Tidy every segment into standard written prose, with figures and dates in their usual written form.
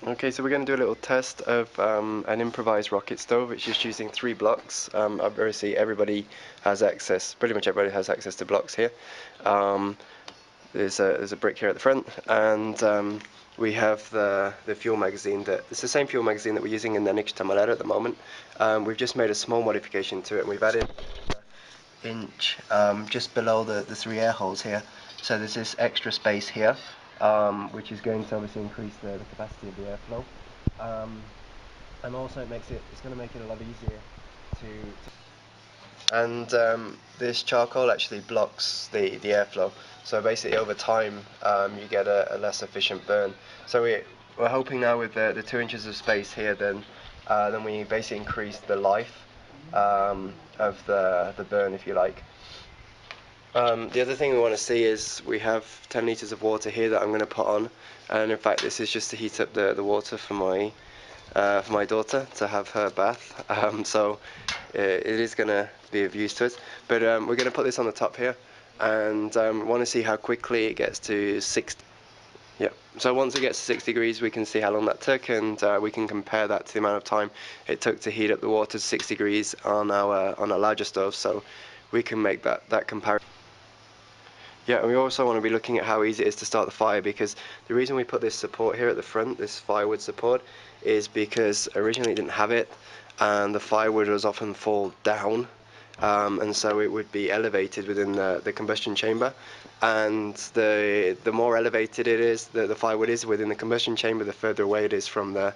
Okay, so we're going to do a little test of an improvised rocket stove. It's just using 3 blocks. Obviously, everybody has access. Pretty much everybody has access to blocks here. There's a brick here at the front, and we have the fuel magazine. It's the same fuel magazine that we're using in the Nix Tamalera at the moment. We've just made a small modification to it, and we've added inch just below the 3 air holes here. So there's this extra space here, which is going to obviously increase the capacity of the airflow, and also it's going to make it a lot easier and this charcoal actually blocks the airflow. So basically, over time, you get a less efficient burn. So we're hoping now with the 2 inches of space here, then we basically increase the life of the burn, if you like. The other thing we want to see is we have 10 litres of water here that I'm going to put on, and in fact this is just to heat up the water for my daughter to have her bath. So it is going to be of use to us, but we're going to put this on the top here, and want to see how quickly it gets to 60. Yeah, so once it gets to 6 degrees, we can see how long that took, and we can compare that to the amount of time it took to heat up the water to 6 degrees on our larger stove, so we can make that comparison. Yeah, and we also want to be looking at how easy it is to start the fire, because the reason we put this support here at the front, this firewood support, is because originally it didn't have it, and the firewood was often fall down, and so it would be elevated within the combustion chamber, and the more elevated it is, the firewood is within the combustion chamber, the further away it is from the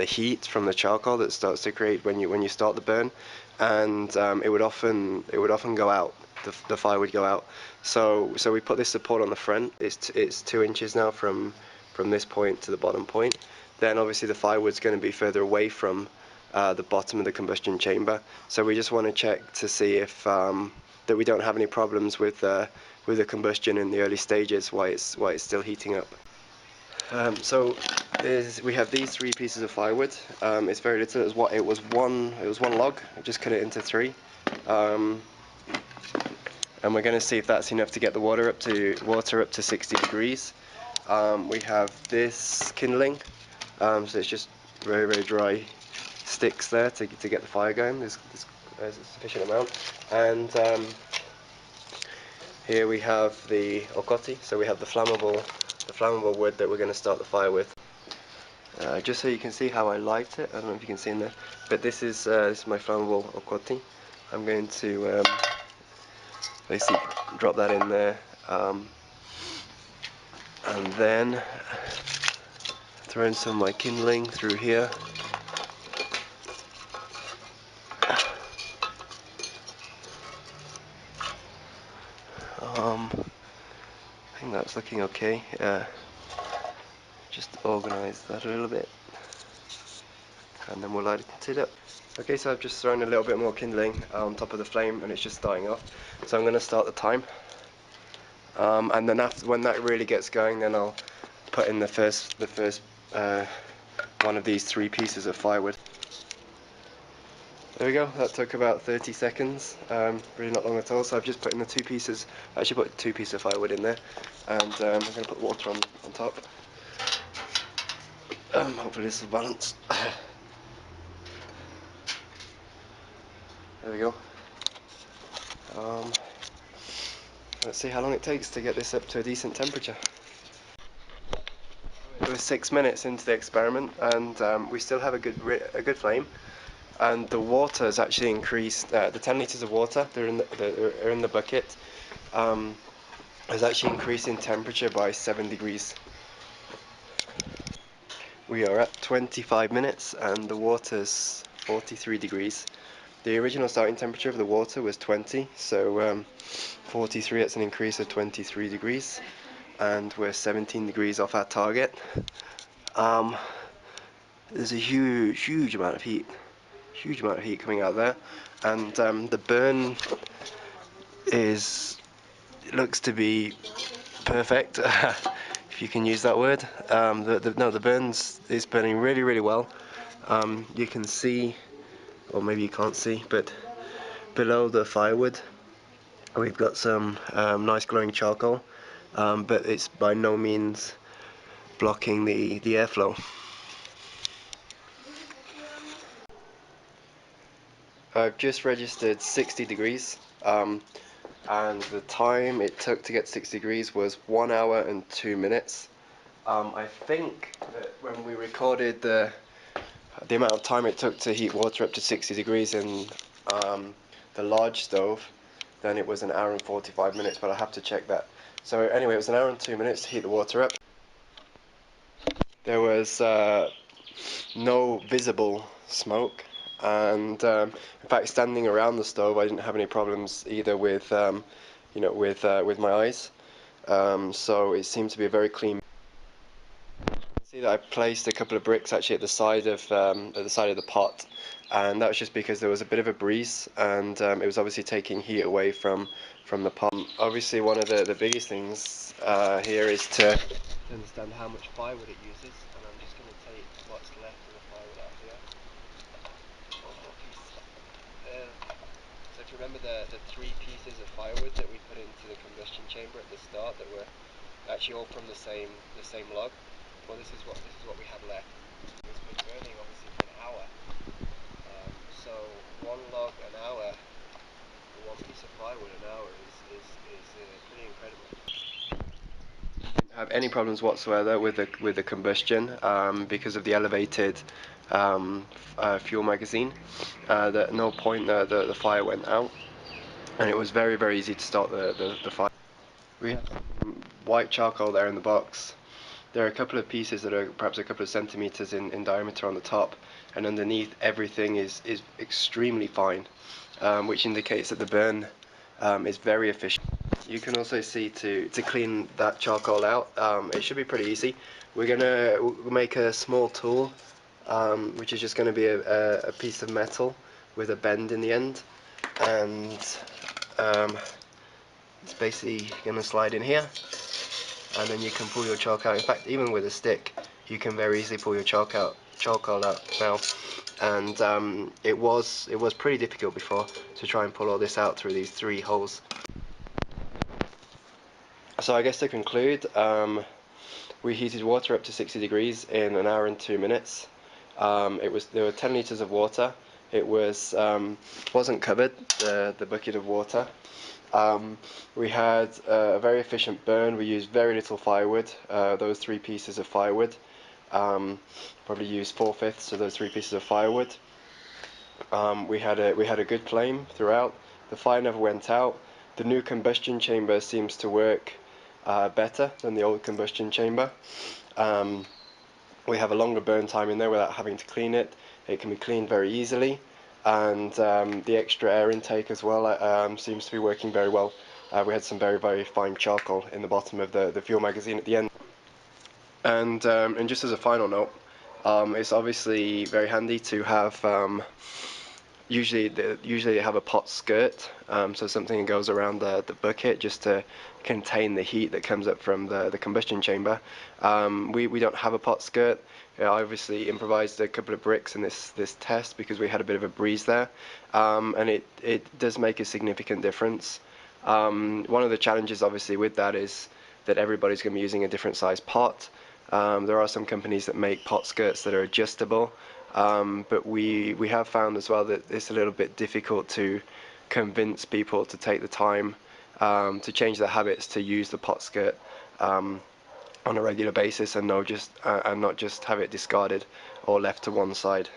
heat from the charcoal that starts to create when you start the burn, and it would often go out. The fire would go out. So we put this support on the front. It's 2 inches now from this point to the bottom point. Then obviously the firewood's going to be further away from the bottom of the combustion chamber. So we just want to check to see if that we don't have any problems with the combustion in the early stages while it's still heating up. So we have these 3 pieces of firewood. It's very little. It was one log. I just cut it into 3, and we're going to see if that's enough to get the water up to 60 degrees. We have this kindling. So it's just very dry sticks there to get the fire going. There's a sufficient amount, and here we have the okoti. So we have the flammable wood that we're going to start the fire with. Just so you can see how I light it, I don't know if you can see in there, but this is my flammable okoti. I'm going to basically drop that in there, and then throw in some of my kindling through here. I think that's looking okay. Just organise that a little bit, and then we'll light it up. Okay, so I've just thrown a little bit more kindling on top of the flame, and it's just starting off. So I'm going to start the time, and then when that really gets going, then I'll put in the first one of these 3 pieces of firewood. There we go. That took about 30 seconds. Really not long at all. So I've just put in the 2 pieces. I actually put 2 pieces of firewood in there, and I'm going to put water on top. Hopefully this will balance. There we go. Let's see how long it takes to get this up to a decent temperature. We're 6 minutes into the experiment, and we still have a good flame. And the water has actually increased. The 10 litres of water that are in the bucket has actually increased in temperature by 7 degrees. We are at 25 minutes, and the water's 43 degrees. The original starting temperature of the water was 20, so 43, that's an increase of 23 degrees, and we're 17 degrees off our target. There's a huge amount of heat coming out there, and the burn looks to be perfect, if you can use that word. The burn is burning really well. You can see, or maybe you can't see, but below the firewood we've got some nice glowing charcoal, but it's by no means blocking the airflow. I've just registered 60 degrees, and the time it took to get 60 degrees was 1 hour and 2 minutes. I think that when we recorded the amount of time it took to heat water up to 60 degrees in the large stove, then it was 1 hour and 45 minutes, but I'll have to check that. So anyway, it was 1 hour and 2 minutes to heat the water up. There was no visible smoke, and in fact, standing around the stove, I didn't have any problems either with, with my eyes. So it seemed to be a very clean. See that I placed a couple of bricks actually at the side of the pot, and that was just because there was a bit of a breeze, and it was obviously taking heat away from the pot. Obviously, one of the biggest things here is to understand how much firewood it uses, and I'm just going to take what's left of the firewood out here. So if you remember the three pieces of firewood that we put into the combustion chamber at the start that were actually all from the same log. Well, this is what we have left. It's been burning obviously for an hour. So one log an hour, one piece of firewood an hour is pretty incredible. Didn't have any problems whatsoever with the combustion because of the elevated fuel magazine. At no point the fire went out, and it was very easy to start the fire. We have some white charcoal there in the box. There are a couple of pieces that are perhaps a couple of centimeters in diameter on the top, and underneath everything is extremely fine, which indicates that the burn is very efficient. You can also see to clean that charcoal out, it should be pretty easy. We'll make a small tool, which is just going to be a piece of metal with a bend in the end, and it's basically going to slide in here, and then you can pull your charcoal out. In fact, even with a stick, you can very easily pull your charcoal out now. And it was pretty difficult before to try and pull all this out through these 3 holes. So I guess to conclude, we heated water up to 60 degrees in 1 hour and 2 minutes. There were 10 liters of water. It wasn't covered, the bucket of water. We had a very efficient burn. We used very little firewood, those 3 pieces of firewood. Probably used 4/5 of those 3 pieces of firewood. We had a good flame throughout. The fire never went out. The new combustion chamber seems to work better than the old combustion chamber. We have a longer burn time in there without having to clean it. It can be cleaned very easily, and the extra air intake as well seems to be working very well. We had some very fine charcoal in the bottom of the fuel magazine at the end. And just as a final note, it's obviously very handy to have usually they have a pot skirt, so something that goes around the bucket just to contain the heat that comes up from the combustion chamber. We don't have a pot skirt. I obviously improvised a couple of bricks in this test because we had a bit of a breeze there, and it does make a significant difference. One of the challenges obviously with that is that everybody's going to be using a different size pot. There are some companies that make pot skirts that are adjustable, but we have found as well that it's a little bit difficult to convince people to take the time to change their habits to use the pot skirt on a regular basis and not just have it discarded or left to one side.